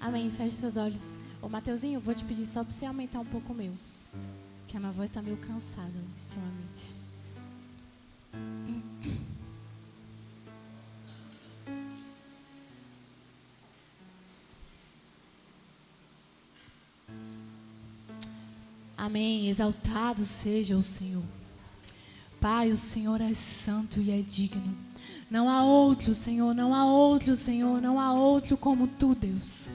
Amém. Feche seus olhos. Ô, Mateuzinho, vou te pedir só para você aumentar um pouco o meu. Que a minha voz está meio cansada ultimamente. Amém. Exaltado seja o Senhor. Pai, o Senhor é santo e é digno. Não há outro, Senhor, não há outro, Senhor, não há outro como Tu, Deus.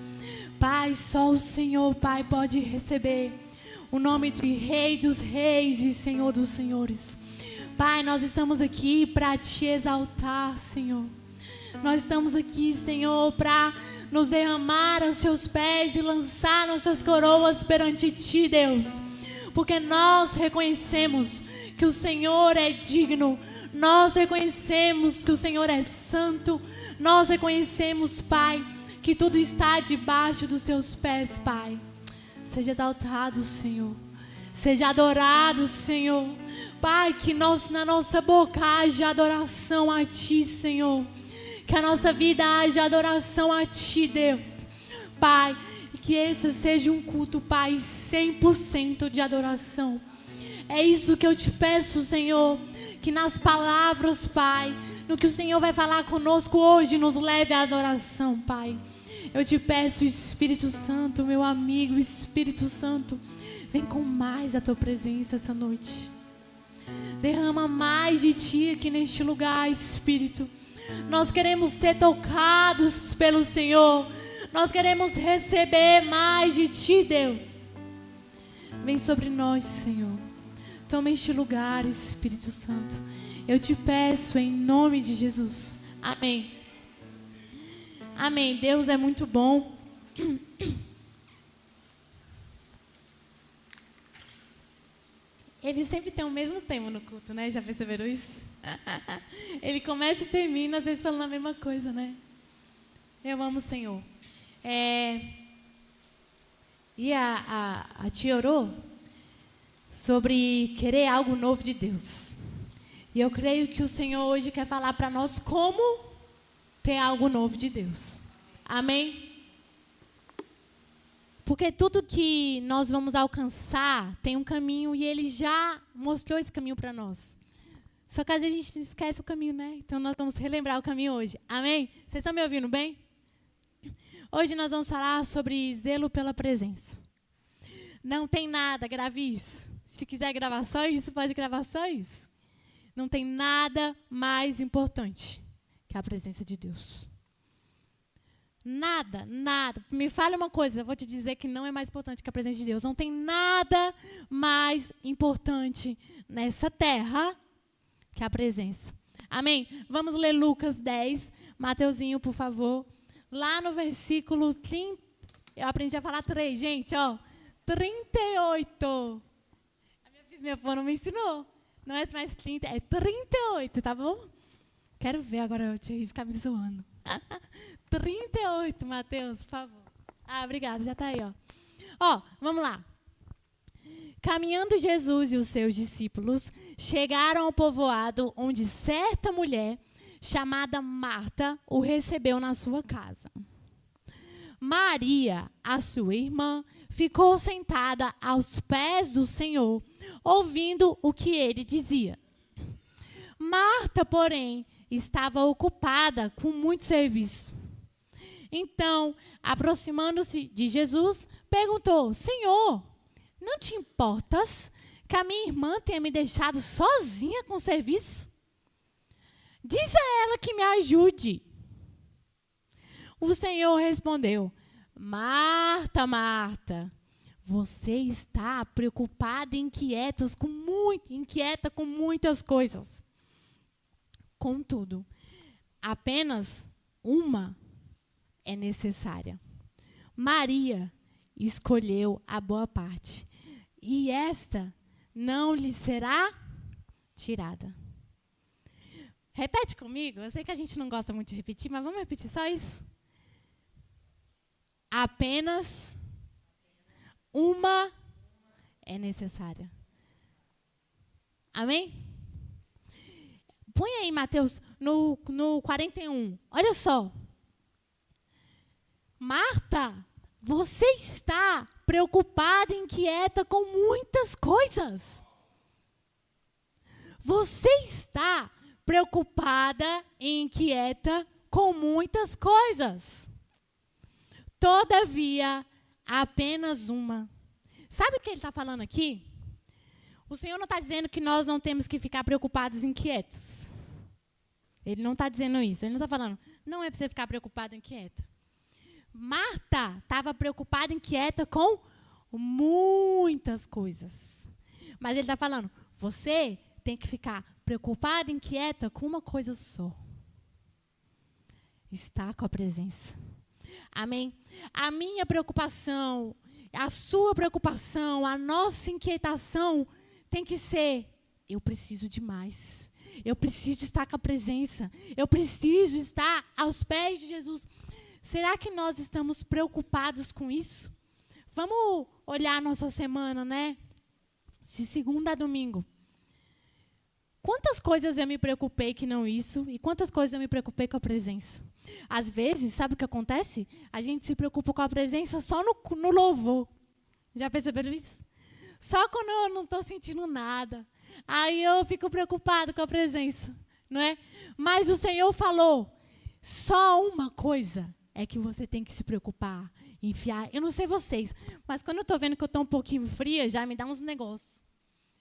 Pai, só o Senhor, Pai, pode receber o nome de Rei dos Reis e Senhor dos Senhores. Pai, nós estamos aqui para Te exaltar, Senhor. Nós estamos aqui, Senhor, para nos derramar aos Seus pés e lançar nossas coroas perante Ti, Deus. Porque nós reconhecemos que o Senhor é digno. Nós reconhecemos que o Senhor é santo. Nós reconhecemos, Pai, que tudo está debaixo dos Seus pés, Pai. Seja exaltado, Senhor. Seja adorado, Senhor. Pai, que na nossa boca haja adoração a Ti, Senhor. Que a nossa vida haja adoração a Ti, Deus. Pai, que esse seja um culto, Pai, 100% de adoração. É isso que eu te peço, Senhor. Que nas palavras, Pai, no que o Senhor vai falar conosco hoje, nos leve à adoração, Pai. Eu te peço, Espírito Santo, meu amigo, Espírito Santo, vem com mais da Tua presença essa noite. Derrama mais de Ti aqui neste lugar, Espírito. Nós queremos ser tocados pelo Senhor. Nós queremos receber mais de Ti, Deus. Vem sobre nós, Senhor. Toma este lugar, Espírito Santo. Eu te peço em nome de Jesus. Amém. Amém. Deus é muito bom. Ele sempre tem o mesmo tema no culto, né? Já perceberam isso? Ele começa e termina, às vezes falando a mesma coisa, né? Eu amo o Senhor. E a tia orou sobre querer algo novo de Deus. E eu creio que o Senhor hoje quer falar para nós como ter algo novo de Deus. Amém? Porque tudo que nós vamos alcançar tem um caminho e Ele já mostrou esse caminho para nós. Só que às vezes a gente esquece o caminho, né? Então nós vamos relembrar o caminho hoje. Amém? Vocês estão me ouvindo bem? Hoje nós vamos falar sobre zelo pela presença. Não tem nada, grave isso. Se quiser gravar só isso, pode gravar só isso. Não tem nada mais importante que a presença de Deus. Nada, nada. Me fale uma coisa, eu vou te dizer que não é mais importante que a presença de Deus. Não tem nada mais importante nessa terra que a presença. Amém? Vamos ler Lucas 10. Mateuzinho, por favor. Lá no versículo 30. Eu aprendi a falar 3, gente, ó. 38. Minha avó não me ensinou. Não é mais 30, é 38, tá bom? Quero ver agora eu te ficar me zoando. 38, Mateus, por favor. Obrigada, já tá aí, ó. Ó, vamos lá. Caminhando Jesus e os seus discípulos chegaram ao povoado onde certa mulher chamada Marta o recebeu na sua casa. Maria, a sua irmã, ficou sentada aos pés do Senhor, ouvindo o que ele dizia. Marta, porém, estava ocupada com muito serviço. Então, aproximando-se de Jesus, perguntou: Senhor, não te importas que a minha irmã tenha me deixado sozinha com o serviço? Diz a ela que me ajude. O Senhor respondeu: Marta, Marta, você está preocupada e inquieta com muitas coisas. Contudo, apenas uma é necessária. Maria escolheu a boa parte, e esta não lhe será tirada. Repete comigo. Eu sei que a gente não gosta muito de repetir, mas vamos repetir só isso? Apenas uma é necessária. Amém? Põe aí, Mateus, no 41. Olha só. Marta Você está preocupada e inquieta com muitas coisas. Você está preocupada e inquieta com muitas coisas. Todavia, apenas uma. Sabe o que ele está falando aqui? O Senhor não está dizendo que nós não temos que ficar preocupados e inquietos. Ele não está dizendo isso. Ele não está falando, não é para você ficar preocupado e inquieta. Marta estava preocupada e inquieta com muitas coisas. Mas ele está falando, você tem que ficar preocupada e inquieta com uma coisa só. Estar com a presença. Amém? A minha preocupação, a sua preocupação, a nossa inquietação tem que ser, eu preciso de mais. Eu preciso estar com a presença. Eu preciso estar aos pés de Jesus. Será que nós estamos preocupados com isso? Vamos olhar a nossa semana, né? De segunda a domingo. Quantas coisas eu me preocupei que não isso? E quantas coisas eu me preocupei com a presença? Às vezes, sabe o que acontece? A gente se preocupa com a presença só no louvor. Já perceberam isso? Só quando eu não estou sentindo nada. Aí eu fico preocupado com a presença, não é? Mas o Senhor falou, só uma coisa é que você tem que se preocupar, enfiar. Eu não sei vocês, mas quando eu estou vendo que eu estou um pouquinho fria, já me dá uns negócios.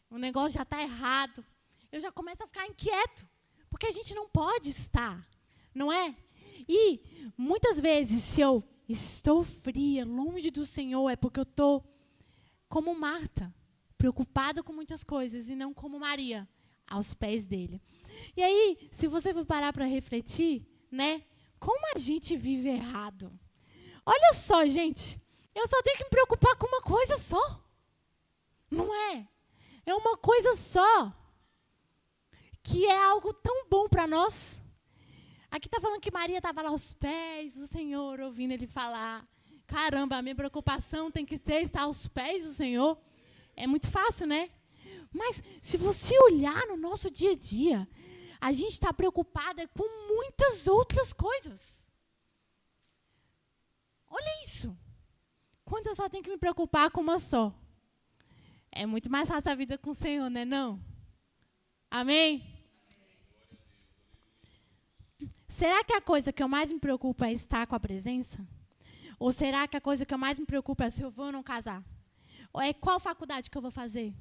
O negócio já está errado. Eu já começo a ficar inquieto, porque a gente não pode estar, não é? E muitas vezes, se eu estou fria, longe do Senhor, é porque eu estou como Marta, preocupada com muitas coisas, e não como Maria, aos pés dele. E aí, se você for parar para refletir, né? Como a gente vive errado. Olha só, gente, eu só tenho que me preocupar com uma coisa só. Não é? É uma coisa só. Que é algo tão bom para nós. Aqui está falando que Maria estava lá aos pés do Senhor, ouvindo ele falar. Caramba, a minha preocupação tem que estar aos pés do Senhor. É muito fácil, né? Mas se você olhar no nosso dia a dia, a gente está preocupada com muitas outras coisas. Olha isso. Quando eu só tenho que me preocupar com uma só. É muito mais fácil a vida com o Senhor, né? Não? Amém? Será que a coisa que eu mais me preocupo é estar com a presença? Ou será que a coisa que eu mais me preocupo é se eu vou ou não casar? Ou é qual faculdade que eu vou fazer?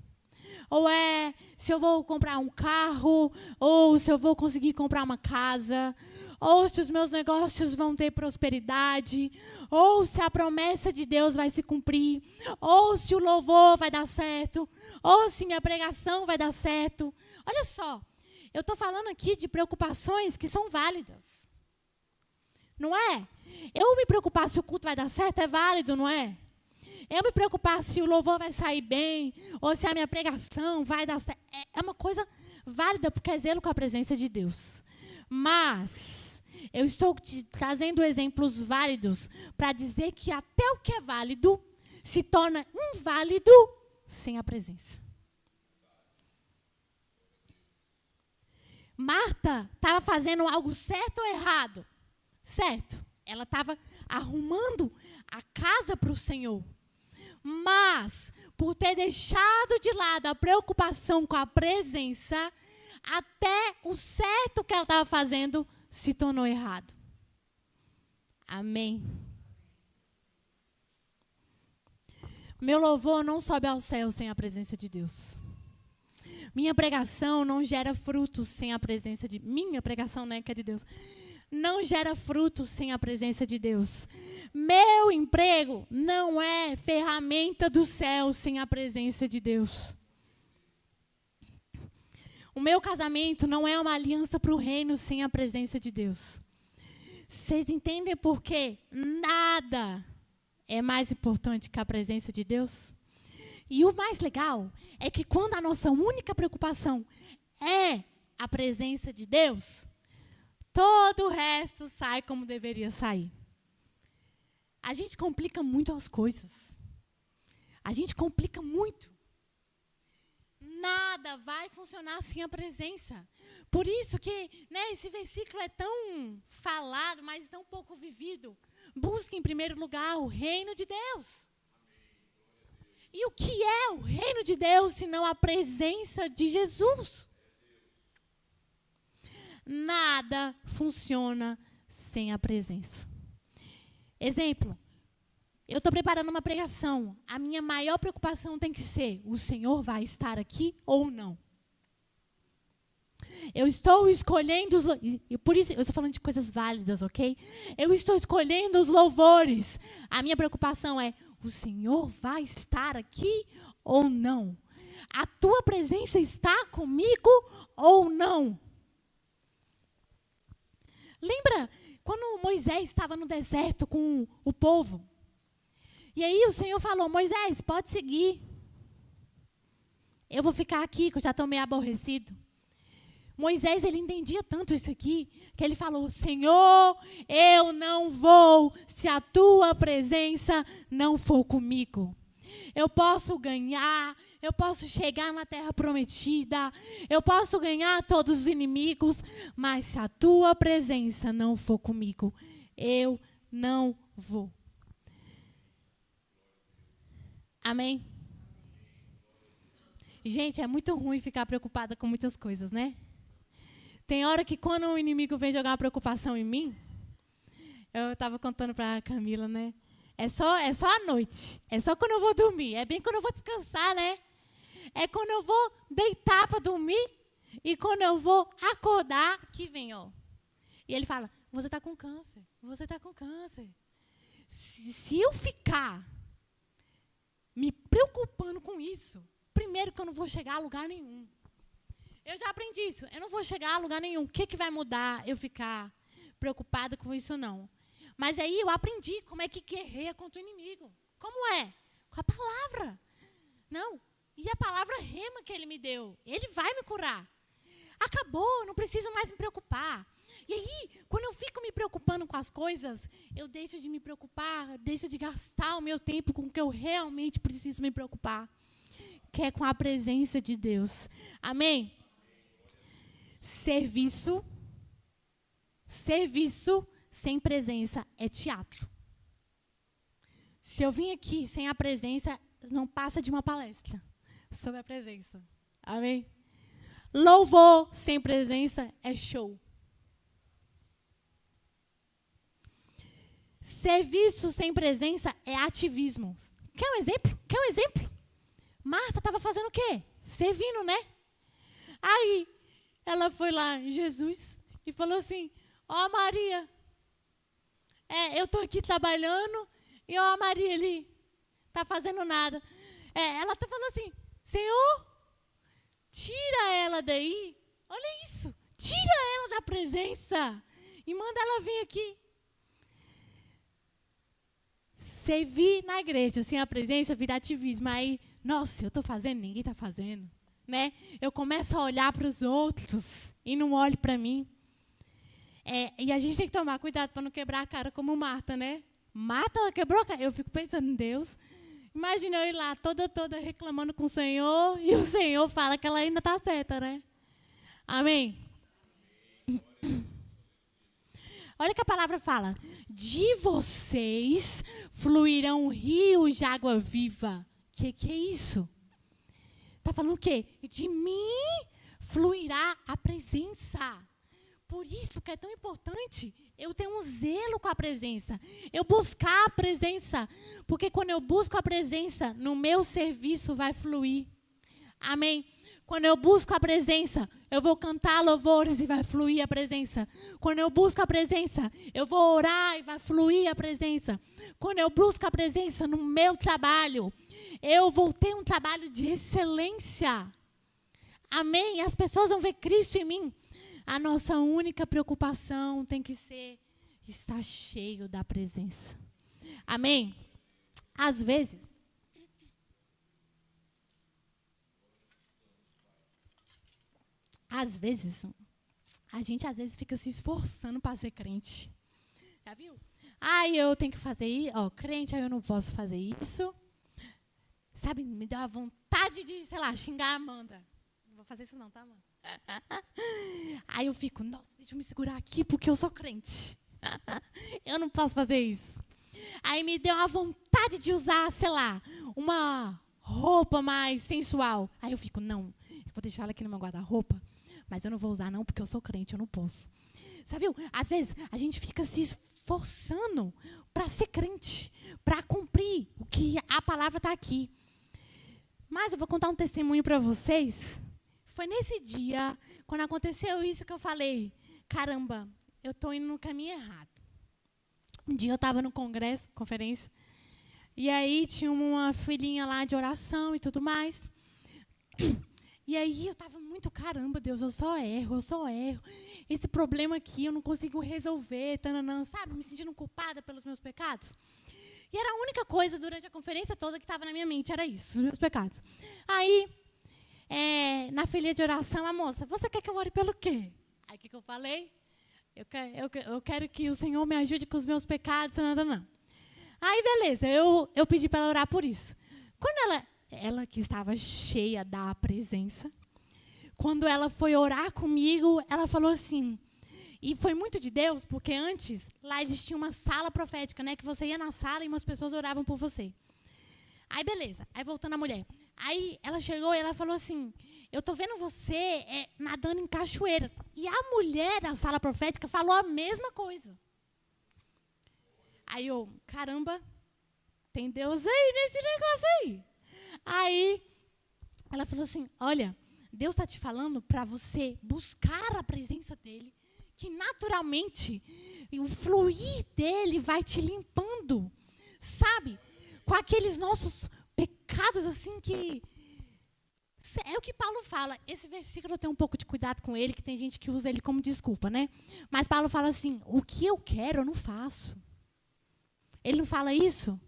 Ou é se eu vou comprar um carro? Ou se eu vou conseguir comprar uma casa? Ou se os meus negócios vão ter prosperidade? Ou se a promessa de Deus vai se cumprir? Ou se o louvor vai dar certo? Ou se minha pregação vai dar certo? Olha só, eu estou falando aqui de preocupações que são válidas. Não é? Eu me preocupar se o culto vai dar certo é válido, não é? Eu me preocupar se o louvor vai sair bem, ou se a minha pregação vai dar certo. É uma coisa válida, porque é zelo com a presença de Deus. Mas eu estou te trazendo exemplos válidos para dizer que até o que é válido se torna inválido sem a presença. Marta estava fazendo algo certo ou errado? Certo. Ela estava arrumando a casa para o Senhor. Mas, por ter deixado de lado a preocupação com a presença, até o certo que ela estava fazendo se tornou errado. Amém. Meu louvor não sobe ao céu sem a presença de Deus. Minha pregação não gera frutos sem a presença de... Minha pregação, né, que é de Deus. Não gera frutos sem a presença de Deus. Meu emprego não é ferramenta do céu sem a presença de Deus. O meu casamento não é uma aliança para o reino sem a presença de Deus. Vocês entendem por que nada é mais importante que a presença de Deus? E o mais legal é que quando a nossa única preocupação é a presença de Deus, todo o resto sai como deveria sair. A gente complica muito as coisas. A gente complica muito. Nada vai funcionar sem a presença. Por isso que, né, esse versículo é tão falado, mas tão pouco vivido. Busque em primeiro lugar o reino de Deus. E o que é o reino de Deus, senão a presença de Jesus? Nada funciona sem a presença. Exemplo, eu estou preparando uma pregação. A minha maior preocupação tem que ser: o Senhor vai estar aqui ou não? Eu estou escolhendo os... Por isso, eu estou falando de coisas válidas, ok? Eu estou escolhendo os louvores. A minha preocupação é: o Senhor vai estar aqui ou não? A tua presença está comigo ou não? Lembra quando Moisés estava no deserto com o povo? E aí o Senhor falou: Moisés, pode seguir. Eu vou ficar aqui, que eu já estou meio aborrecido. Moisés, ele entendia tanto isso aqui, que ele falou: Senhor, eu não vou se a tua presença não for comigo. Eu posso ganhar, eu posso chegar na terra prometida, eu posso ganhar todos os inimigos, mas se a tua presença não for comigo, eu não vou. Amém? Gente, é muito ruim ficar preocupada com muitas coisas, né? Tem hora que quando o inimigo vem jogar uma preocupação em mim, eu estava contando para a Camila, né? É só à noite. É só quando eu vou dormir. É bem quando eu vou descansar, né? É quando eu vou deitar para dormir e quando eu vou acordar que vem, ó. E ele fala: você está com câncer. Você está com câncer. Se eu ficar me preocupando com isso, primeiro que eu não vou chegar a lugar nenhum. Eu já aprendi isso. Eu não vou chegar a lugar nenhum. O que vai mudar eu ficar preocupada com isso, não? Mas aí eu aprendi como é que guerreia contra o inimigo. Como é? Com a palavra. Não. E a palavra rema que ele me deu. Ele vai me curar. Acabou, não preciso mais me preocupar. E aí, quando eu fico me preocupando com as coisas, eu deixo de me preocupar, deixo de gastar o meu tempo com o que eu realmente preciso me preocupar, que é com a presença de Deus. Amém? Serviço sem presença é teatro. Se eu vim aqui sem a presença, não passa de uma palestra sobre a presença. Amém? Louvor sem presença é show. Serviço sem presença é ativismo. Quer um exemplo? Quer um exemplo? Marta estava fazendo o quê? Servindo, né? Aí ela foi lá em Jesus e falou assim: ó, Maria, eu estou aqui trabalhando e ó, Maria ali, está fazendo nada. Ela está falando assim: Senhor, tira ela daí. Olha isso, tira ela da presença e manda ela vir aqui. Servir na igreja sem a presença vira ativismo. Aí, nossa, eu estou fazendo, ninguém está fazendo. Né? Eu começo a olhar para os outros e não olho para mim. E a gente tem que tomar cuidado para não quebrar a cara como Marta, né? Marta, ela quebrou a cara. Eu fico pensando em Deus. Imagina eu ir lá toda reclamando com o Senhor e o Senhor fala que ela ainda está certa, né? Amém? Olha que a palavra fala: de vocês fluirão rios de água viva. Que é isso? Está falando o quê? De mim fluirá a presença. Por isso que é tão importante eu ter um zelo com a presença. Eu buscar a presença. Porque quando eu busco a presença, no meu serviço vai fluir. Amém? Quando eu busco a presença, eu vou cantar louvores e vai fluir a presença. Quando eu busco a presença, eu vou orar e vai fluir a presença. Quando eu busco a presença no meu trabalho, eu vou ter um trabalho de excelência. Amém? As pessoas vão ver Cristo em mim. A nossa única preocupação tem que ser estar cheio da presença. Amém? Às vezes, a gente às vezes fica se esforçando para ser crente. Já viu? Eu tenho que fazer isso. Crente, eu não posso fazer isso. Sabe, me dá uma vontade de, sei lá, xingar a Amanda. Não vou fazer isso não, tá, Amanda? Eu fico, nossa, deixa eu me segurar aqui porque eu sou crente. Eu não posso fazer isso. Aí me deu uma vontade de usar, sei lá, uma roupa mais sensual. Aí eu fico, não, eu vou deixar ela aqui no meu guarda-roupa, mas eu não vou usar não, porque eu sou crente, eu não posso. Sabe, às vezes a gente fica se esforçando para ser crente, para cumprir o que a palavra está aqui. Mas eu vou contar um testemunho para vocês. Foi nesse dia, quando aconteceu isso, que eu falei, caramba, eu estou indo no caminho errado. Um dia eu estava no congresso, conferência, e aí tinha uma filhinha lá de oração e tudo mais. E aí eu estava muito, caramba, Deus, eu só erro. Esse problema aqui eu não consigo resolver, tananã, sabe? Me sentindo culpada pelos meus pecados. E era a única coisa durante a conferência toda que estava na minha mente, era isso, os meus pecados. Aí, na filinha de oração, a moça, você quer que eu ore pelo quê? Aí o que eu falei? Eu quero que o Senhor me ajude com os meus pecados, tananã. Aí, beleza, eu pedi para ela orar por isso. Quando ela que estava cheia da presença, quando ela foi orar comigo, ela falou assim, e foi muito de Deus, porque antes, lá eles tinham uma sala profética, né, que você ia na sala e umas pessoas oravam por você. Aí, beleza, aí voltando a mulher. Aí ela chegou e ela falou assim, eu tô vendo você nadando em cachoeiras. E a mulher da sala profética falou a mesma coisa. Aí eu, caramba, tem Deus aí nesse negócio aí. Aí ela falou assim, olha, Deus está te falando para você buscar a presença dele, que naturalmente o fluir dele vai te limpando, sabe? Com aqueles nossos pecados assim que... É o que Paulo fala. Esse versículo eu tenho um pouco de cuidado com ele, que tem gente que usa ele como desculpa, né? Mas Paulo fala assim, o que eu quero eu não faço. Ele não fala isso?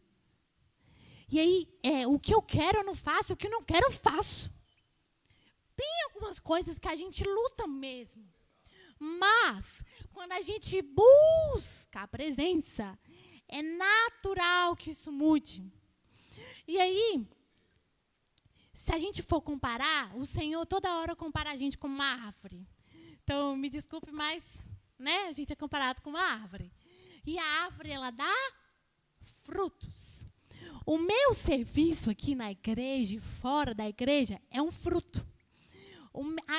E aí, o que eu quero eu não faço, o que eu não quero eu faço. Tem algumas coisas que a gente luta mesmo. Mas, quando a gente busca a presença, é natural que isso mude. E aí, se a gente for comparar, o Senhor toda hora compara a gente com uma árvore. Então, me desculpe, mas né, a gente é comparado com uma árvore. E a árvore, ela dá frutos. O meu serviço aqui na igreja e fora da igreja é um fruto.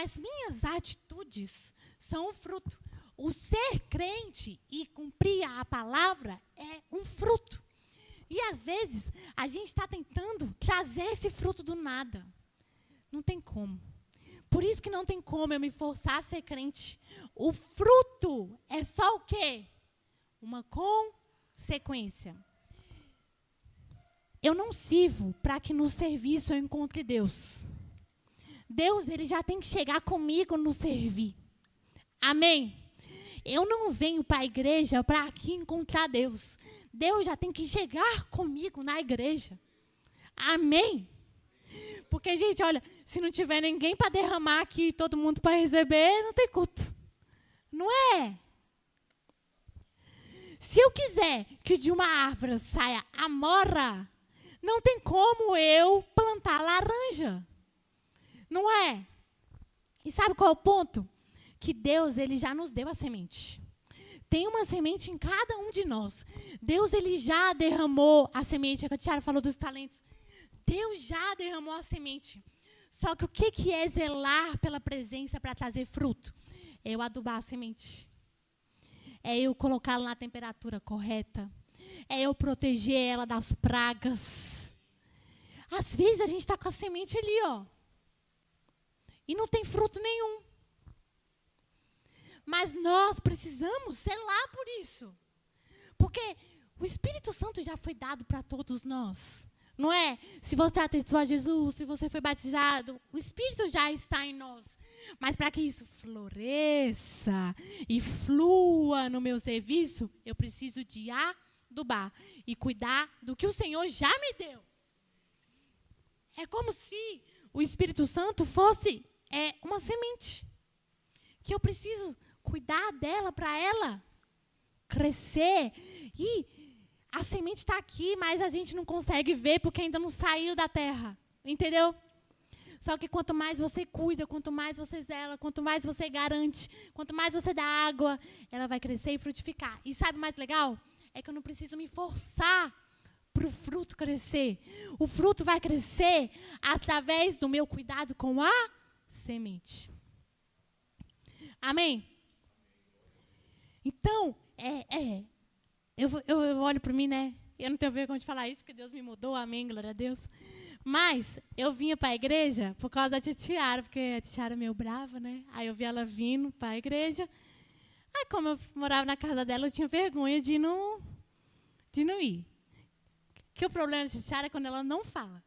As minhas atitudes são um fruto. O ser crente e cumprir a palavra é um fruto. E às vezes a gente está tentando trazer esse fruto do nada. Não tem como. Por isso que não tem como eu me forçar a ser crente. O fruto é só o quê? Uma consequência. Eu não sirvo para que no serviço eu encontre Deus. Deus, ele já tem que chegar comigo no servir. Amém? Eu não venho para a igreja para aqui encontrar Deus. Deus já tem que chegar comigo na igreja. Amém? Porque, gente, olha, se não tiver ninguém para derramar aqui, todo mundo para receber, não tem culto. Não é? Se eu quiser que de uma árvore saia amora, não tem como eu plantar laranja. Não é? E sabe qual é o ponto? Que Deus, ele já nos deu a semente. Tem uma semente em cada um de nós. Deus, ele já derramou a semente. A Tiara falou dos talentos. Deus já derramou a semente. Só que o que é zelar pela presença para trazer fruto? É eu adubar a semente. É eu colocá-la na temperatura correta. É eu proteger ela das pragas. Às vezes a gente está com a semente ali, ó. E não tem fruto nenhum. Mas nós precisamos zelar por isso. Porque o Espírito Santo já foi dado para todos nós. Não é? Se você atestou a Jesus, se você foi batizado, o Espírito já está em nós. Mas para que isso floresça e flua no meu serviço, eu preciso de adubar e cuidar do que o Senhor já me deu. É como se o Espírito Santo fosse uma semente. Que eu preciso cuidar dela para ela crescer. E a semente está aqui, mas a gente não consegue ver porque ainda não saiu da terra. Entendeu? Só que quanto mais você cuida, quanto mais você zela, quanto mais você garante, quanto mais você dá água, ela vai crescer e frutificar. E sabe o mais legal? é que eu não preciso me forçar para o fruto crescer. O fruto vai crescer através do meu cuidado com a semente. Amém? Então, eu olho para mim, né? Eu não tenho vergonha de falar isso, porque Deus me mudou, amém, glória a Deus. Mas eu vinha para a igreja por causa da tia Tiara, porque a tia Tiara é meio brava, né? Aí eu vi ela vindo para a igreja. Aí, como eu morava na casa dela, eu tinha vergonha de não ir. Que o problema da tia Tiara é quando ela não fala.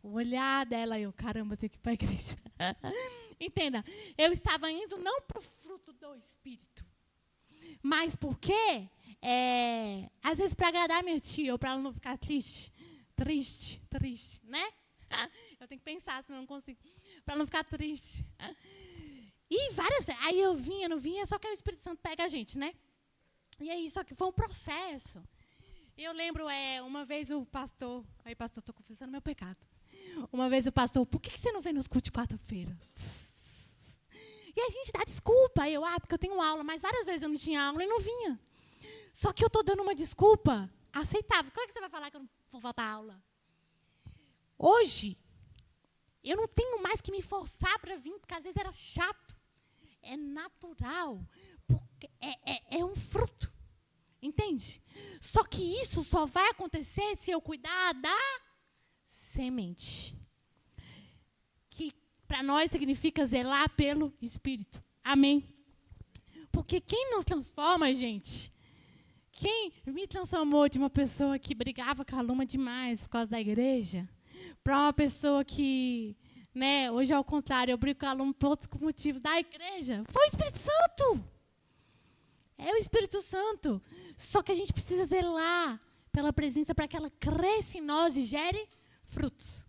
O olhar dela, eu, caramba, tenho que ir para a igreja. Entenda, eu estava indo não para o fruto do Espírito, mas porque, às vezes, para agradar minha tia, ou para ela não ficar triste, né? Eu tenho que pensar, senão não consigo. Para não ficar triste. E várias vezes, aí eu vinha, não vinha, só que o Espírito Santo pega a gente, né? E aí, só que foi um processo. Eu lembro, uma vez o pastor, aí pastor, estou confessando meu pecado. Uma vez o pastor, por que você não vem nos cultos de quarta-feira? E a gente dá desculpa. Eu, porque eu tenho aula, mas várias vezes eu não tinha aula e não vinha. Só que eu estou dando uma desculpa aceitável. Como é que você vai falar que eu não vou faltar aula? Hoje, eu não tenho mais que me forçar para vir, porque às vezes era chato. É natural, porque é um fruto. Entende? Só que isso só vai acontecer se eu cuidar da semente. Que para nós significa zelar pelo Espírito. Amém? Porque quem nos transforma, gente, quem me transformou de uma pessoa que brigava com a Luma demais por causa da igreja, para uma pessoa que, né, hoje é ao contrário, eu brigo com a Luma por outros motivos da igreja, foi o Espírito Santo. É o Espírito Santo. Só que a gente precisa zelar pela presença para que ela cresça em nós e gere frutos.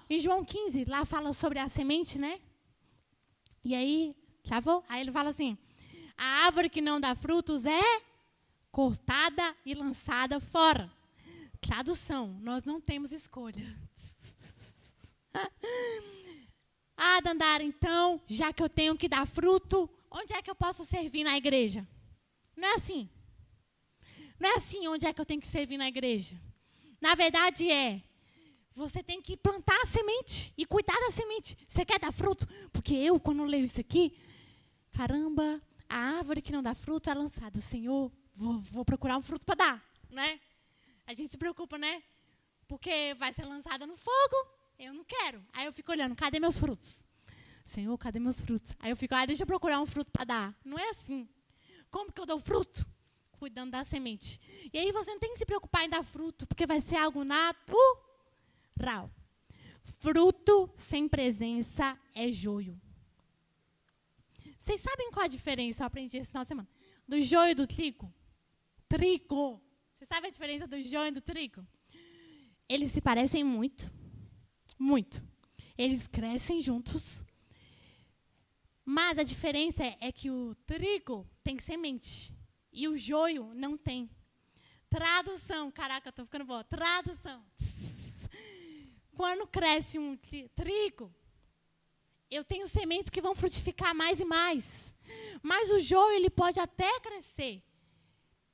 Em João 15, lá fala sobre a semente, né? E aí, travou? Aí ele fala assim, a árvore que não dá frutos é cortada e lançada fora. Tradução, nós não temos escolha. Dandara, então, já que eu tenho que dar fruto, onde é que eu posso servir na igreja? Não é assim. Não é assim onde é que eu tenho que servir na igreja. Na verdade você tem que plantar a semente e cuidar da semente. Você quer dar fruto? Porque eu, quando leio isso aqui, caramba, a árvore que não dá fruto é lançada. Senhor, vou procurar um fruto para dar, né? A gente se preocupa, né? Porque vai ser lançada no fogo, eu não quero. Aí eu fico olhando, cadê meus frutos? Senhor, cadê meus frutos? Aí eu fico, deixa eu procurar um fruto para dar. Não é assim. Como que eu dou fruto? Cuidando da semente. E aí você não tem que se preocupar em dar fruto, porque vai ser algo natural. Fruto sem presença é joio. Vocês sabem qual a diferença? Eu aprendi esse final de semana. Do joio e do trigo? Trigo. Você sabe a diferença do joio e do trigo? Eles se parecem muito. Muito. Eles crescem juntos. Mas a diferença é que o trigo tem semente e o joio não tem. Tradução. Caraca, eu estou ficando boa. Tradução. Quando cresce um trigo, eu tenho sementes que vão frutificar mais e mais. Mas o joio, ele pode até crescer.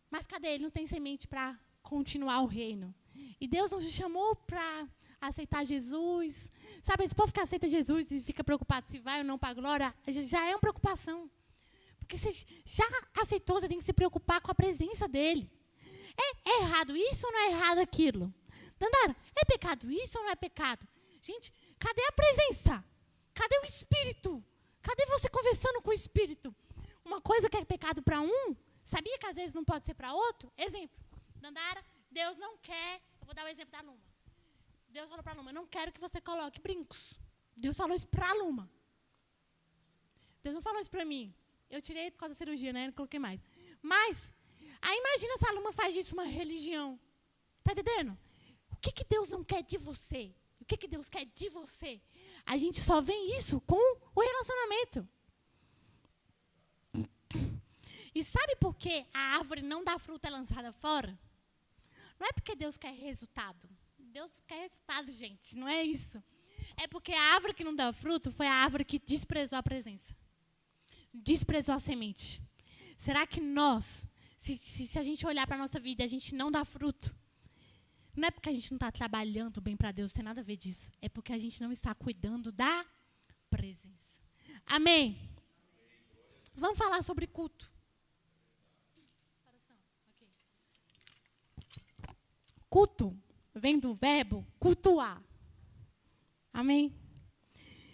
Mas cadê? Ele não tem semente para continuar o reino. E Deus nos chamou para aceitar Jesus. Sabe, esse povo que aceita Jesus e fica preocupado se vai ou não para a glória, já é uma preocupação. Porque você já aceitou, você tem que se preocupar com a presença dele. É errado isso ou não é errado aquilo? Dandara, é pecado isso ou não é pecado? Gente, cadê a presença? Cadê o Espírito? Cadê você conversando com o Espírito? Uma coisa que é pecado para um, sabia que às vezes não pode ser para outro? Exemplo, Dandara, Deus não quer, eu vou dar o exemplo da Luma. Deus falou para a Luma, eu não quero que você coloque brincos. Deus falou isso para a Luma. Deus não falou isso para mim. Eu tirei por causa da cirurgia, né? Não coloquei mais. Mas, aí imagina se a Luma faz disso uma religião. Tá entendendo? O que Deus não quer de você? O que Deus quer de você? A gente só vê isso com o relacionamento. E sabe por que a árvore não dá fruta, é lançada fora? Não é porque Deus quer resultado. Deus quer resultado, gente. Não é isso. É porque a árvore que não dá fruto foi a árvore que desprezou a presença. Desprezou a semente. Será que nós, Se a gente olhar para a nossa vida e a gente não dá fruto, não é porque a gente não está trabalhando bem para Deus, não tem nada a ver disso. É porque a gente não está cuidando da presença. Amém? Vamos falar sobre culto. Culto vem do verbo cultuar. Amém?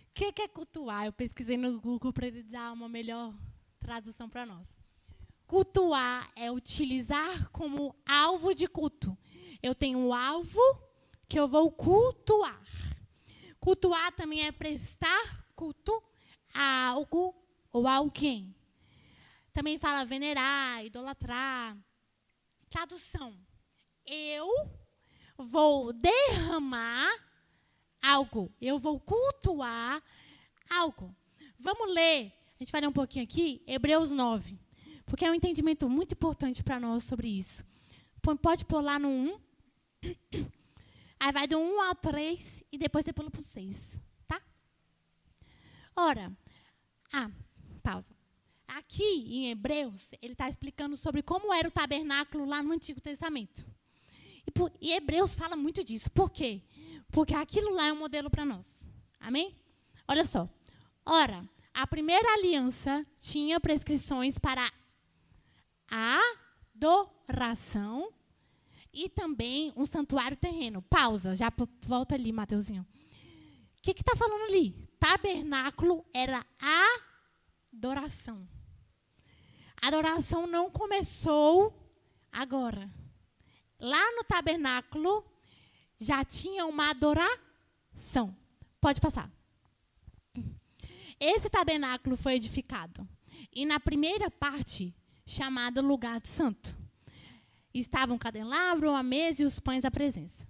O que é cultuar? Eu pesquisei no Google para ele dar uma melhor tradução para nós. Cultuar é utilizar como alvo de culto. Eu tenho um alvo que eu vou cultuar. Cultuar também é prestar culto a algo ou a alguém. Também fala venerar, idolatrar. Tradução. Eu vou derramar algo. Eu vou cultuar algo. Vamos ler. A gente vai ler um pouquinho aqui, Hebreus 9. Porque é um entendimento muito importante para nós sobre isso. Pode pôr lá no 1. Aí vai do 1 ao 3 e depois você pula para o 6. Tá? Ora, pausa. Aqui em Hebreus, ele está explicando sobre como era o tabernáculo lá no Antigo Testamento. E Hebreus fala muito disso. Por quê? Porque aquilo lá é um modelo para nós. Amém? Olha só. Ora, a primeira aliança tinha prescrições para a adoração e também um santuário terreno. Pausa, já volta ali, Mateuzinho. O que está falando ali? Tabernáculo era adoração. A adoração não começou agora. Lá no tabernáculo já tinha uma adoração. Pode passar. Esse tabernáculo foi edificado. E na primeira parte, chamada lugar santo, estavam o candelabro, a mesa e os pães da presença.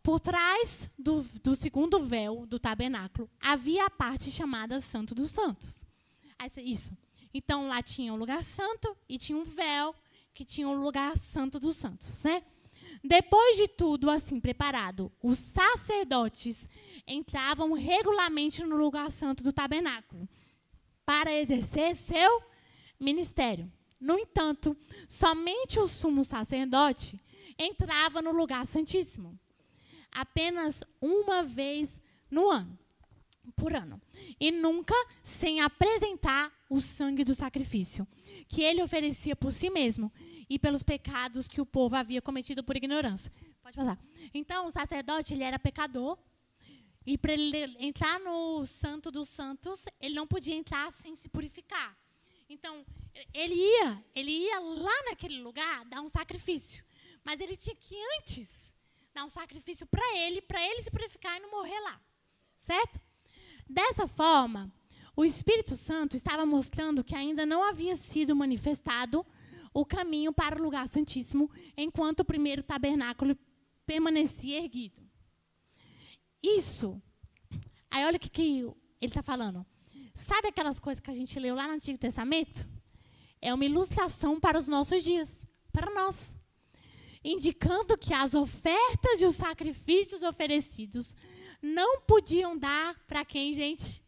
Por trás do segundo véu do tabernáculo, havia a parte chamada Santo dos Santos. Isso. Então, lá tinha o lugar santo e tinha um véu que tinha o lugar santo dos santos, né? Depois de tudo assim preparado, os sacerdotes entravam regularmente no lugar santo do tabernáculo para exercer seu ministério. No entanto, somente o sumo sacerdote entrava no lugar santíssimo apenas uma vez por ano, e nunca sem apresentar o sangue do sacrifício, que ele oferecia por si mesmo e pelos pecados que o povo havia cometido por ignorância. Pode passar. Então, o sacerdote, ele era pecador, e para ele entrar no Santo dos Santos, ele não podia entrar sem se purificar. Então, ele ia lá naquele lugar dar um sacrifício, mas ele tinha que antes dar um sacrifício para ele se purificar e não morrer lá. Certo? Dessa forma, o Espírito Santo estava mostrando que ainda não havia sido manifestado o caminho para o lugar santíssimo, enquanto o primeiro tabernáculo permanecia erguido. Isso, aí olha o que ele está falando. Sabe aquelas coisas que a gente leu lá no Antigo Testamento? É uma ilustração para os nossos dias, para nós. Indicando que as ofertas e os sacrifícios oferecidos não podiam dar para quem, gente?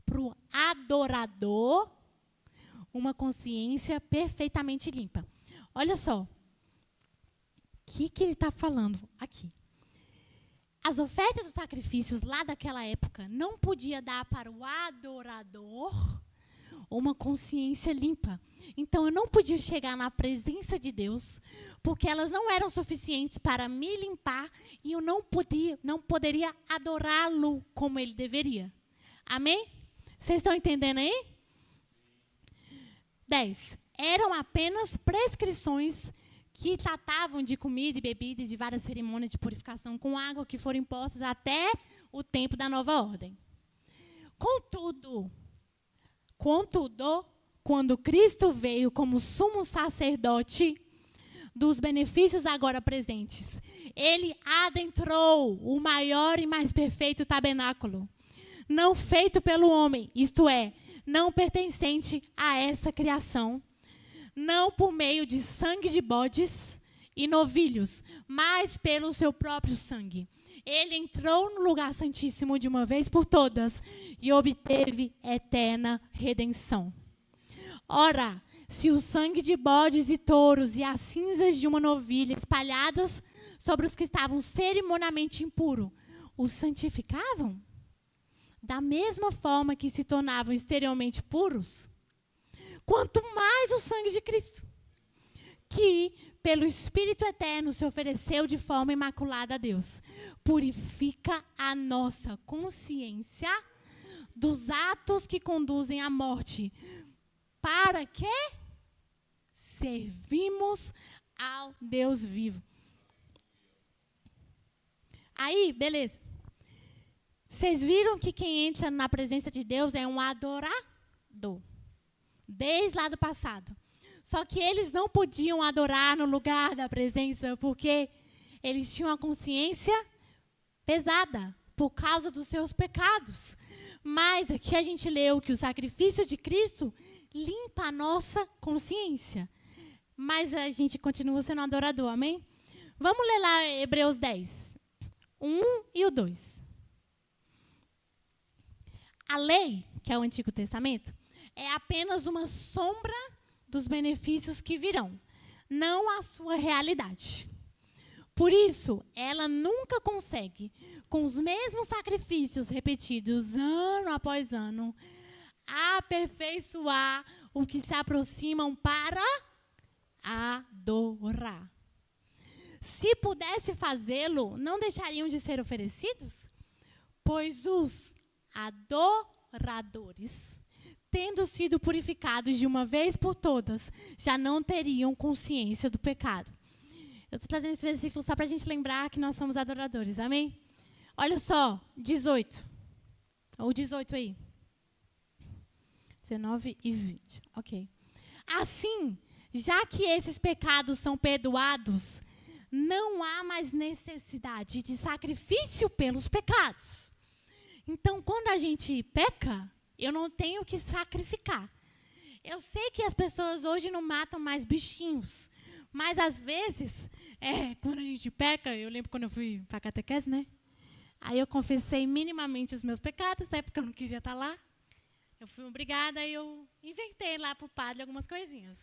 Para o adorador uma consciência perfeitamente limpa. Olha só. O que ele está falando aqui? As ofertas e os sacrifícios lá daquela época não podia dar para o adorador uma consciência limpa. Então, eu não podia chegar na presença de Deus, porque elas não eram suficientes para me limpar, e eu não poderia adorá-lo como ele deveria. Amém? Vocês estão entendendo aí? 10. Eram apenas prescrições que tratavam de comida e bebida e de várias cerimônias de purificação com água que foram impostas até o tempo da nova ordem. Contudo, quando Cristo veio como sumo sacerdote dos benefícios agora presentes, ele adentrou o maior e mais perfeito tabernáculo, não feito pelo homem, isto é, não pertencente a essa criação, não por meio de sangue de bodes e novilhos, mas pelo seu próprio sangue. Ele entrou no lugar santíssimo de uma vez por todas e obteve eterna redenção. Ora, se o sangue de bodes e touros e as cinzas de uma novilha espalhadas sobre os que estavam cerimonialmente impuros os santificavam? Da mesma forma que se tornavam exteriormente puros, quanto mais o sangue de Cristo, que pelo Espírito Eterno se ofereceu de forma imaculada a Deus, purifica a nossa consciência dos atos que conduzem à morte, para que servimos ao Deus vivo. Aí, beleza. Vocês viram que quem entra na presença de Deus é um adorador. Desde lá do passado. Só que eles não podiam adorar no lugar da presença, porque eles tinham a consciência pesada, por causa dos seus pecados. Mas aqui a gente leu que o sacrifício de Cristo limpa a nossa consciência. Mas a gente continua sendo adorador, amém? Vamos ler lá Hebreus 10, 1 e o 2. A lei, que é o Antigo Testamento, é apenas uma sombra dos benefícios que virão, não a sua realidade. Por isso, ela nunca consegue, com os mesmos sacrifícios repetidos ano após ano, aperfeiçoar o que se aproximam para adorar. Se pudesse fazê-lo, não deixariam de ser oferecidos? Pois os adoradores, tendo sido purificados de uma vez por todas, já não teriam consciência do pecado. Eu estou trazendo esse versículo só para a gente lembrar que nós somos adoradores, amém? Olha só, 18. Ou 18 aí. 19 e 20, ok. Assim, já que esses pecados são perdoados, não há mais necessidade de sacrifício pelos pecados. Então, quando a gente peca, eu não tenho que sacrificar. Eu sei que as pessoas hoje não matam mais bichinhos, mas às vezes, quando a gente peca, eu lembro quando eu fui para a catequese, né? Aí eu confessei minimamente os meus pecados, porque eu não queria estar lá. Eu fui obrigada e eu inventei lá para o padre algumas coisinhas.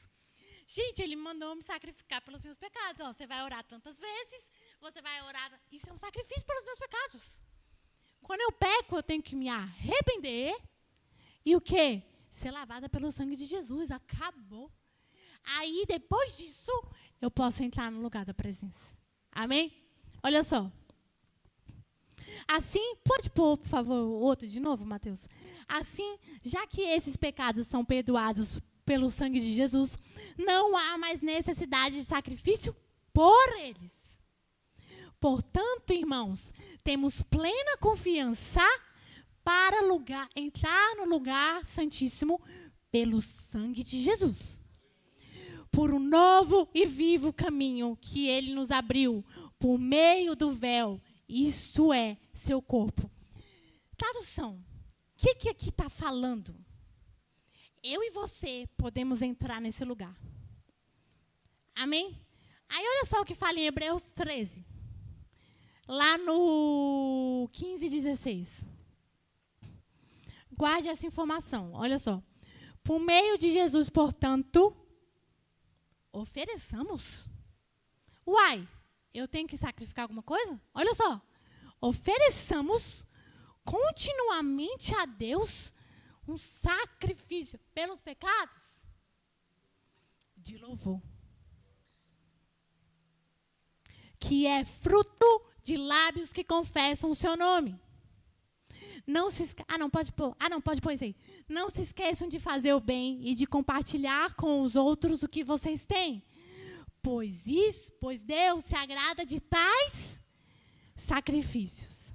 Gente, ele mandou me sacrificar pelos meus pecados. Ó, você vai orar tantas vezes, você vai orar... Isso é um sacrifício pelos meus pecados. Quando eu peco, eu tenho que me arrepender e o quê? Ser lavada pelo sangue de Jesus. Acabou. Aí, depois disso, eu posso entrar no lugar da presença. Amém? Olha só. Assim, pode pôr, por favor, o outro de novo, Mateus. Assim, já que esses pecados são perdoados pelo sangue de Jesus, não há mais necessidade de sacrifício por eles. Portanto, irmãos, temos plena confiança para entrar no lugar santíssimo pelo sangue de Jesus. Por um novo e vivo caminho que ele nos abriu por meio do véu, isto é, seu corpo. Tradução. O que aqui está falando? Eu e você podemos entrar nesse lugar. Amém? Aí olha só o que fala em Hebreus 13. Lá no 15 e 16. Guarde essa informação. Olha só. Por meio de Jesus, portanto, ofereçamos. Uai, eu tenho que sacrificar alguma coisa? Olha só. Ofereçamos continuamente a Deus um sacrifício pelos pecados de louvor, que é fruto de lábios que confessam o seu nome. Não se pode pôr isso aí. Não se esqueçam de fazer o bem e de compartilhar com os outros o que vocês têm. Pois Deus se agrada de tais sacrifícios.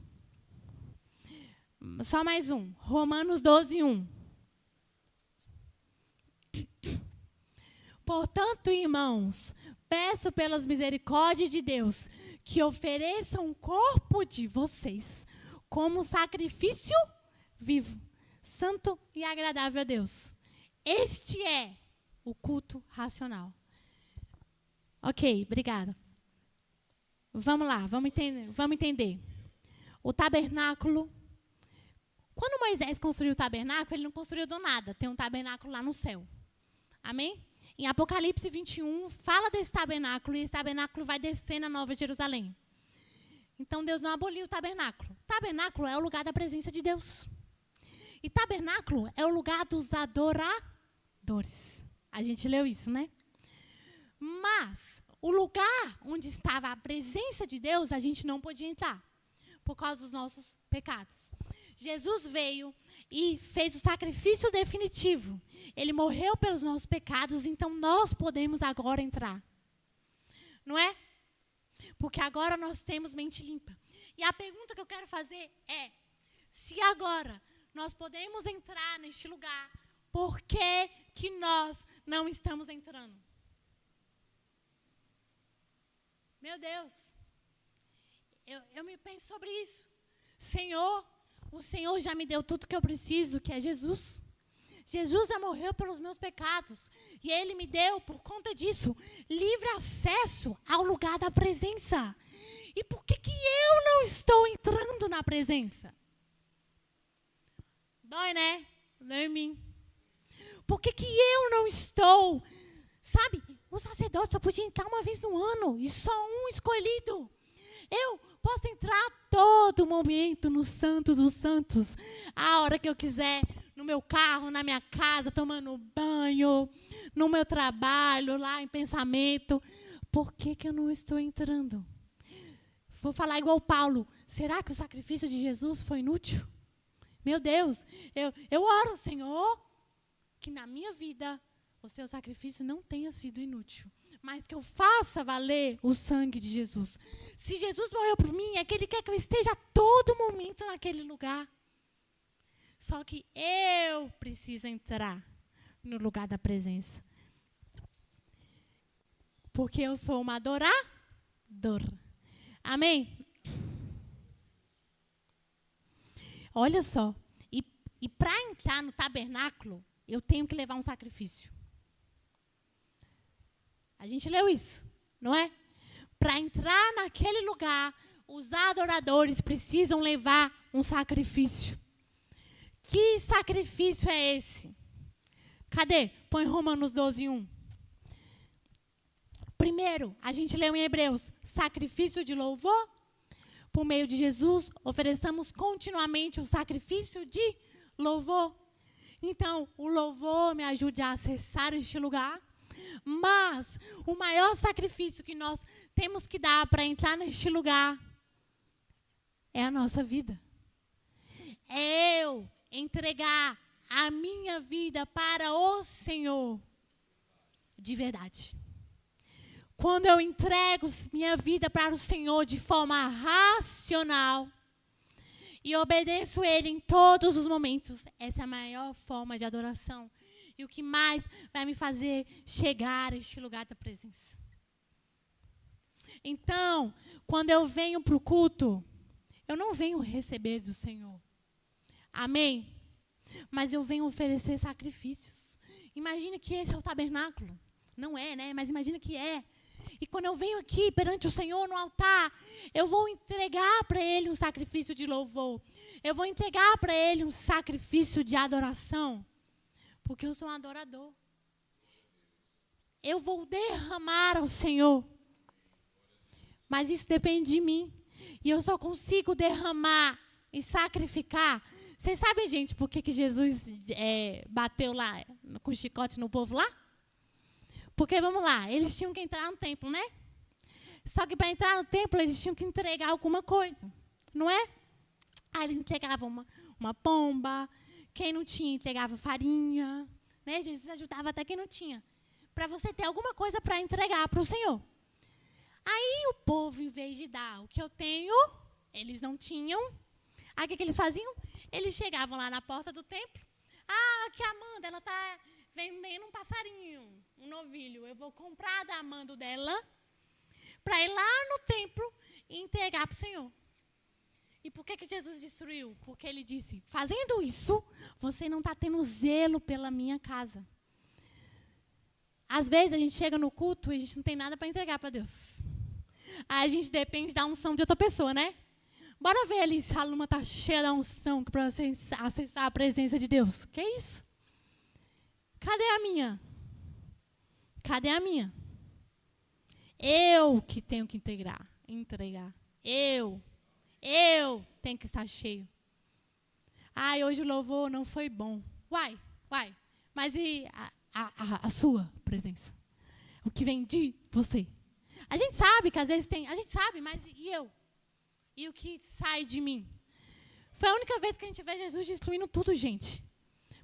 Só mais um. Romanos 12, 1. Portanto, irmãos, peço pelas misericórdias de Deus que ofereçam o corpo de vocês como sacrifício vivo, santo e agradável a Deus. Este é o culto racional. Ok, obrigada. Vamos lá, vamos entender. O tabernáculo. Quando Moisés construiu o tabernáculo, ele não construiu do nada. Tem um tabernáculo lá no céu. Amém? Em Apocalipse 21, fala desse tabernáculo, e esse tabernáculo vai descer na Nova Jerusalém. Então, Deus não aboliu o tabernáculo. Tabernáculo é o lugar da presença de Deus. E tabernáculo é o lugar dos adoradores. A gente leu isso, né? Mas o lugar onde estava a presença de Deus, a gente não podia entrar, por causa dos nossos pecados. Jesus veio e fez o sacrifício definitivo. Ele morreu pelos nossos pecados, então nós podemos agora entrar. Não é? Porque agora nós temos mente limpa. E a pergunta que eu quero fazer é, se agora nós podemos entrar neste lugar, por que que nós não estamos entrando? Meu Deus, eu me penso sobre isso. Senhor, o Senhor já me deu tudo que eu preciso, que é Jesus. Jesus já morreu pelos meus pecados. E Ele me deu, por conta disso, livre acesso ao lugar da presença. E por que que eu não estou entrando na presença? Dói, né? Dói em mim. Por que que eu não estou? Sabe, o sacerdote só podia entrar uma vez no ano, e só um escolhido. Eu posso entrar todo momento no Santo dos Santos, a hora que eu quiser, no meu carro, na minha casa, tomando banho, no meu trabalho, lá em pensamento. Por que que eu não estou entrando? Vou falar igual Paulo. Será que o sacrifício de Jesus foi inútil? Meu Deus, eu oro, Senhor, que na minha vida o seu sacrifício não tenha sido inútil, mas que eu faça valer o sangue de Jesus. Se Jesus morreu por mim, é que Ele quer que eu esteja a todo momento naquele lugar. Só que eu preciso entrar no lugar da presença. Porque eu sou uma adoradora. Amém? Olha só. E para entrar no tabernáculo, eu tenho que levar um sacrifício. A gente leu isso, não é? Para entrar naquele lugar, os adoradores precisam levar um sacrifício. Que sacrifício é esse? Cadê? Põe Romanos 12:1. Primeiro, a gente leu em Hebreus, sacrifício de louvor. Por meio de Jesus, ofereçamos continuamente o sacrifício de louvor. Então, o louvor me ajuda a acessar este lugar. Mas o maior sacrifício que nós temos que dar para entrar neste lugar é a nossa vida. É eu entregar a minha vida para o Senhor de verdade. Quando eu entrego minha vida para o Senhor de forma racional e obedeço Ele em todos os momentos, essa é a maior forma de adoração. E o que mais vai me fazer chegar a este lugar da presença. Então, quando eu venho para o culto, eu não venho receber do Senhor. Amém? Mas eu venho oferecer sacrifícios. Imagina que esse é o tabernáculo. Não é, né? Mas imagina que é. E quando eu venho aqui perante o Senhor no altar, eu vou entregar para Ele um sacrifício de louvor. Eu vou entregar para Ele um sacrifício de adoração. Porque eu sou um adorador. Eu vou derramar ao Senhor. Mas isso depende de mim. E eu só consigo derramar e sacrificar. Vocês sabem, gente, por que Jesus bateu lá com chicote no povo lá? Porque, vamos lá, eles tinham que entrar no templo, né? Só que para entrar no templo, eles tinham que entregar alguma coisa. Não é? Aí eles entregavam uma pomba. Quem não tinha, entregava farinha. Né? Jesus ajudava até quem não tinha. Para você ter alguma coisa para entregar para o Senhor. Aí o povo, em vez de dar o que eu tenho, eles não tinham. Aí o que eles faziam? Eles chegavam lá na porta do templo. Ah, aqui a Amanda, ela está vendendo um passarinho, um novilho. Eu vou comprar da Amanda dela para ir lá no templo e entregar para o Senhor. E por que Jesus destruiu? Porque Ele disse, fazendo isso, você não está tendo zelo pela minha casa. Às vezes a gente chega no culto e a gente não tem nada para entregar para Deus. Aí a gente depende da unção de outra pessoa, né? Bora ver ali se a alma está cheia da unção para acessar a presença de Deus. Que isso? Cadê a minha? cadê a minha? Eu que tenho que entregar. Eu tenho que estar cheio. Ai, hoje o louvor não foi bom. Uai. Mas e a sua presença? O que vem de você? A gente sabe que às vezes tem. A gente sabe, mas e eu? E o que sai de mim? Foi a única vez que a gente vê Jesus destruindo tudo, gente.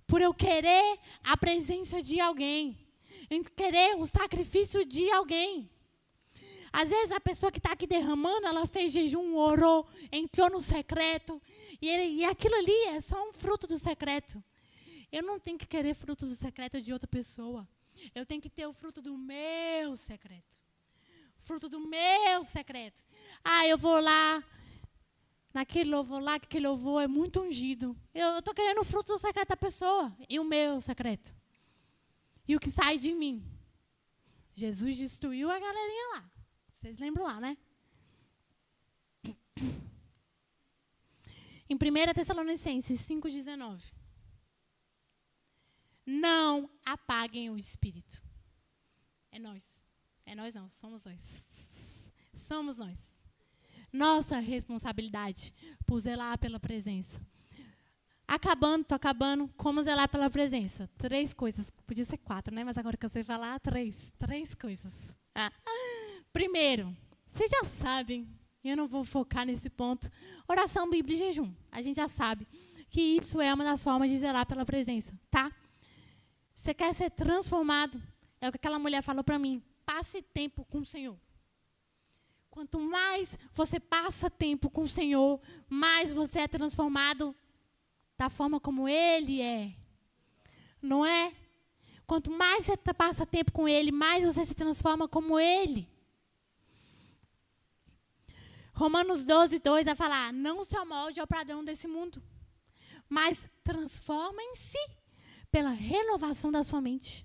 Por eu querer a presença de alguém. Em querer o sacrifício de alguém. Às vezes a pessoa que está aqui derramando, ela fez jejum, orou, entrou no secreto. E aquilo ali é só um fruto do secreto. Eu não tenho que querer fruto do secreto de outra pessoa. Eu tenho que ter o fruto do meu secreto. Fruto do meu secreto. Ah, eu vou lá, naquele louvor lá, que aquele louvor é muito ungido. Eu estou querendo o fruto do secreto da pessoa e o meu secreto. E o que sai de mim. Jesus destruiu a galerinha lá. Vocês lembram lá, né? Em 1 Tessalonicenses 5,19. Não apaguem o espírito. É nós. É nós não, somos nós. Somos nós. Nossa responsabilidade por zelar pela presença. Tô acabando. Como zelar pela presença? 3 coisas. Podia ser 4, né? Mas agora que eu sei falar, 3. 3 coisas. Primeiro, vocês já sabem, eu não vou focar nesse ponto, oração, Bíblia e jejum. A gente já sabe que isso é uma das formas de zelar pela presença, tá? Você quer ser transformado? É o que aquela mulher falou para mim. Passe tempo com o Senhor. Quanto mais você passa tempo com o Senhor, mais você é transformado da forma como Ele é. Não é? Quanto mais você passa tempo com Ele, mais você se transforma como Ele. Romanos 12:2 vai falar, não se amolde ao padrão desse mundo, mas transformem-se pela renovação da sua mente,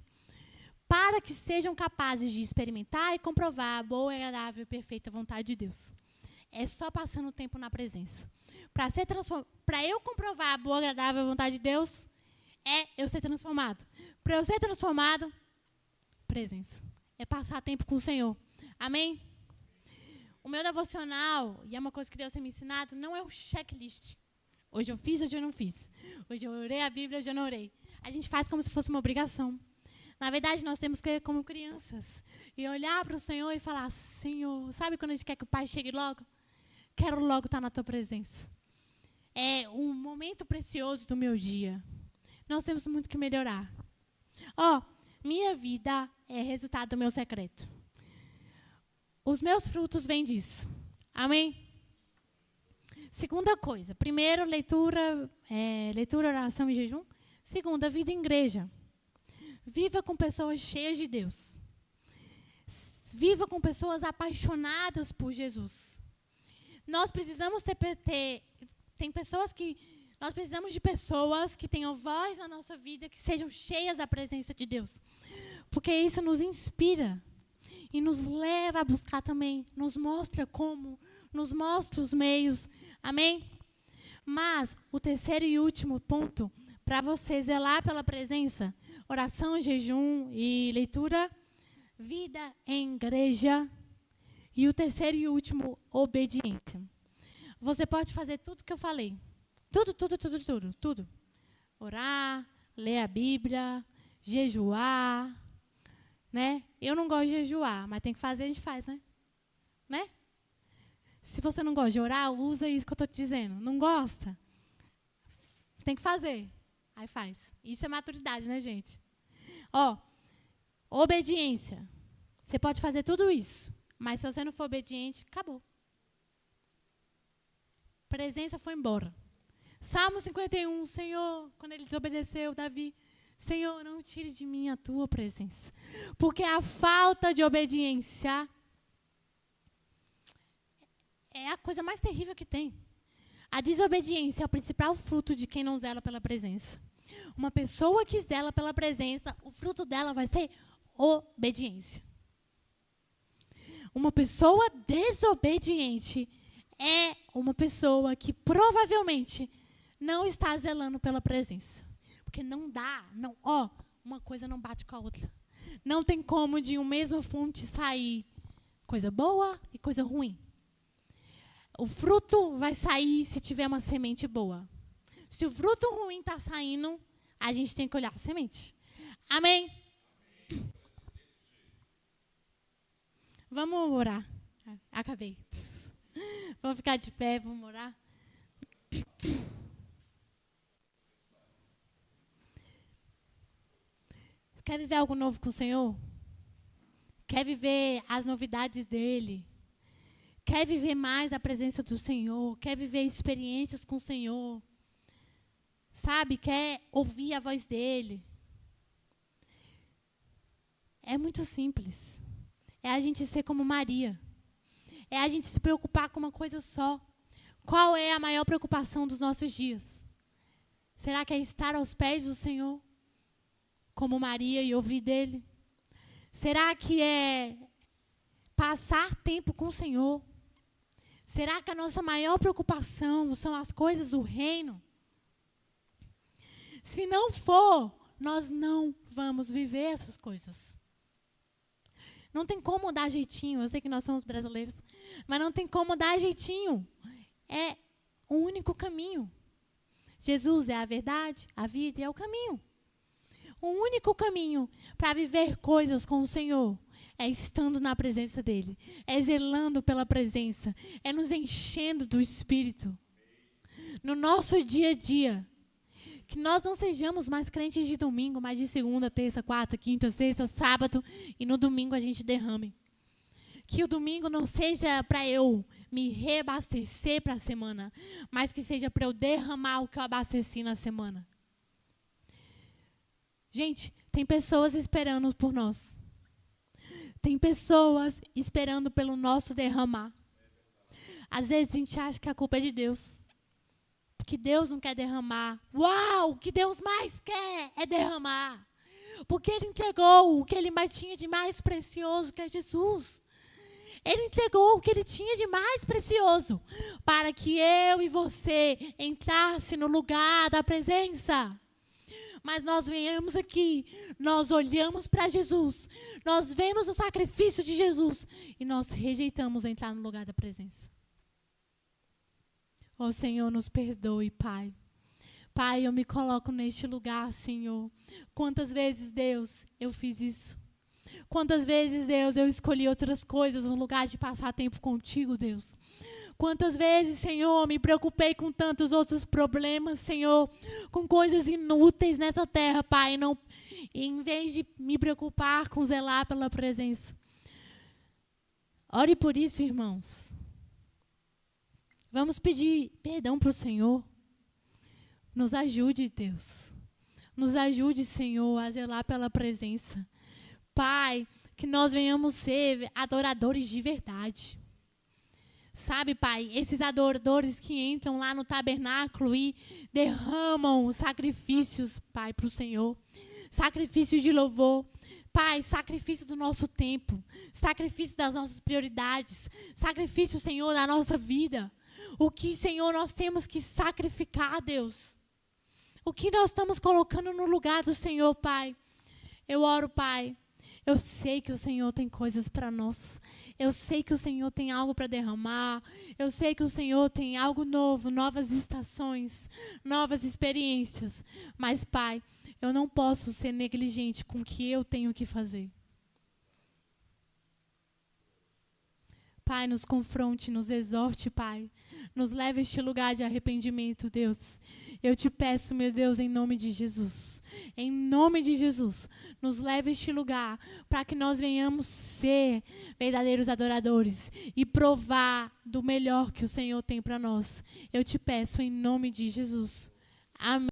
para que sejam capazes de experimentar e comprovar a boa, agradável e perfeita vontade de Deus. É só passando tempo na presença. Para eu comprovar a boa, agradável vontade de Deus, é eu ser transformado. Para eu ser transformado, presença. É passar tempo com o Senhor. Amém? O meu devocional, e é uma coisa que Deus tem me ensinado, não é um checklist. Hoje eu fiz, hoje eu não fiz. Hoje eu orei a Bíblia, hoje eu não orei. A gente faz como se fosse uma obrigação. Na verdade, nós temos que ir como crianças. E olhar para o Senhor e falar, Senhor, sabe quando a gente quer que o Pai chegue logo? Quero logo estar na Tua presença. É um momento precioso do meu dia. Nós temos muito que melhorar. Minha vida é resultado do meu secreto. Os meus frutos vêm disso. Amém? Segunda coisa. Primeiro, leitura, oração e jejum. Segunda, vida em igreja. Viva com pessoas cheias de Deus. Viva com pessoas apaixonadas por Jesus. Nós precisamos nós precisamos de pessoas que tenham voz na nossa vida, que sejam cheias da presença de Deus. Porque isso nos inspira e nos leva a buscar também, nos mostra como, nos mostra os meios. Amém? Mas o terceiro e último ponto, para você zelar pela presença, oração, jejum e leitura, vida em igreja. E o terceiro e último, obediência. Você pode fazer tudo que eu falei. Tudo. Orar, ler a Bíblia, jejuar, né? Eu não gosto de jejuar, mas tem que fazer, a gente faz, né? Se você não gosta de orar, usa isso que eu estou te dizendo. Não gosta? Tem que fazer. Aí faz. Isso é maturidade, né, gente? Obediência. Você pode fazer tudo isso, mas se você não for obediente, acabou. Presença foi embora. Salmo 51, Senhor, quando ele desobedeceu, Davi, Senhor, não tire de mim a tua presença. Porque a falta de obediência é a coisa mais terrível que tem. A desobediência é o principal fruto de quem não zela pela presença. Uma pessoa que zela pela presença, o fruto dela vai ser obediência. Uma pessoa desobediente é uma pessoa que provavelmente não está zelando pela presença. Porque não dá, uma coisa não bate com a outra. Não tem como de uma mesma fonte sair coisa boa e coisa ruim. O fruto vai sair se tiver uma semente boa. Se o fruto ruim está saindo, a gente tem que olhar a semente. Amém? Vamos orar. Acabei. Vamos ficar de pé, vamos orar. Quer viver algo novo com o Senhor? Quer viver as novidades dEle? Quer viver mais a presença do Senhor? Quer viver experiências com o Senhor? Sabe? Quer ouvir a voz dEle? É muito simples. É a gente ser como Maria. É a gente se preocupar com uma coisa só. Qual é a maior preocupação dos nossos dias? Será que é estar aos pés do Senhor? Como Maria e ouvir dEle? Será que é passar tempo com o Senhor? Será que a nossa maior preocupação são as coisas do reino? Se não for, nós não vamos viver essas coisas. Não tem como dar jeitinho. Eu sei que nós somos brasileiros, mas não tem como dar jeitinho. É o único caminho. Jesus é a verdade, a vida e é o caminho. O único caminho para viver coisas com o Senhor é estando na presença dEle, é zelando pela presença, é nos enchendo do Espírito. No nosso dia a dia, que nós não sejamos mais crentes de domingo, mas de segunda, terça, quarta, quinta, sexta, sábado, e no domingo a gente derrame. Que o domingo não seja para eu me reabastecer para a semana, mas que seja para eu derramar o que eu abasteci na semana. Gente, tem pessoas esperando por nós. Tem pessoas esperando pelo nosso derramar. Às vezes a gente acha que a culpa é de Deus. Que Deus não quer derramar. Uau, o que Deus mais quer é derramar. Porque Ele entregou o que Ele mais tinha de mais precioso, que é Jesus. Ele entregou o que Ele tinha de mais precioso para que eu e você entrasse no lugar da presença. Mas nós venhamos aqui, nós olhamos para Jesus, nós vemos o sacrifício de Jesus e nós rejeitamos entrar no lugar da presença. Ó Senhor, nos perdoe, Pai. Pai, eu me coloco neste lugar, Senhor. Quantas vezes, Deus, eu fiz isso? Quantas vezes, Deus, eu escolhi outras coisas no lugar de passar tempo contigo, Deus? Quantas vezes, Senhor, me preocupei com tantos outros problemas, Senhor, com coisas inúteis nessa terra, Pai, em vez de me preocupar com zelar pela presença. Ore por isso, irmãos. Vamos pedir perdão para o Senhor. Nos ajude, Deus. Nos ajude, Senhor, a zelar pela presença. Pai, que nós venhamos ser adoradores de verdade. Sabe, Pai, esses adoradores que entram lá no tabernáculo e derramam sacrifícios, Pai, para o Senhor. Sacrifício de louvor. Pai, sacrifício do nosso tempo. Sacrifício das nossas prioridades. Sacrifício, Senhor, da nossa vida. O que, Senhor, nós temos que sacrificar, Deus? O que nós estamos colocando no lugar do Senhor, Pai? Eu oro, Pai. Eu sei que o Senhor tem coisas para nós. Eu sei que o Senhor tem algo para derramar. Eu sei que o Senhor tem algo novo, novas estações, novas experiências. Mas, Pai, eu não posso ser negligente com o que eu tenho que fazer. Pai, nos confronte, nos exorte, Pai. Nos leve a este lugar de arrependimento, Deus. Eu te peço, meu Deus, em nome de Jesus. Em nome de Jesus, nos leve a este lugar para que nós venhamos ser verdadeiros adoradores e provar do melhor que o Senhor tem para nós. Eu te peço em nome de Jesus. Amém.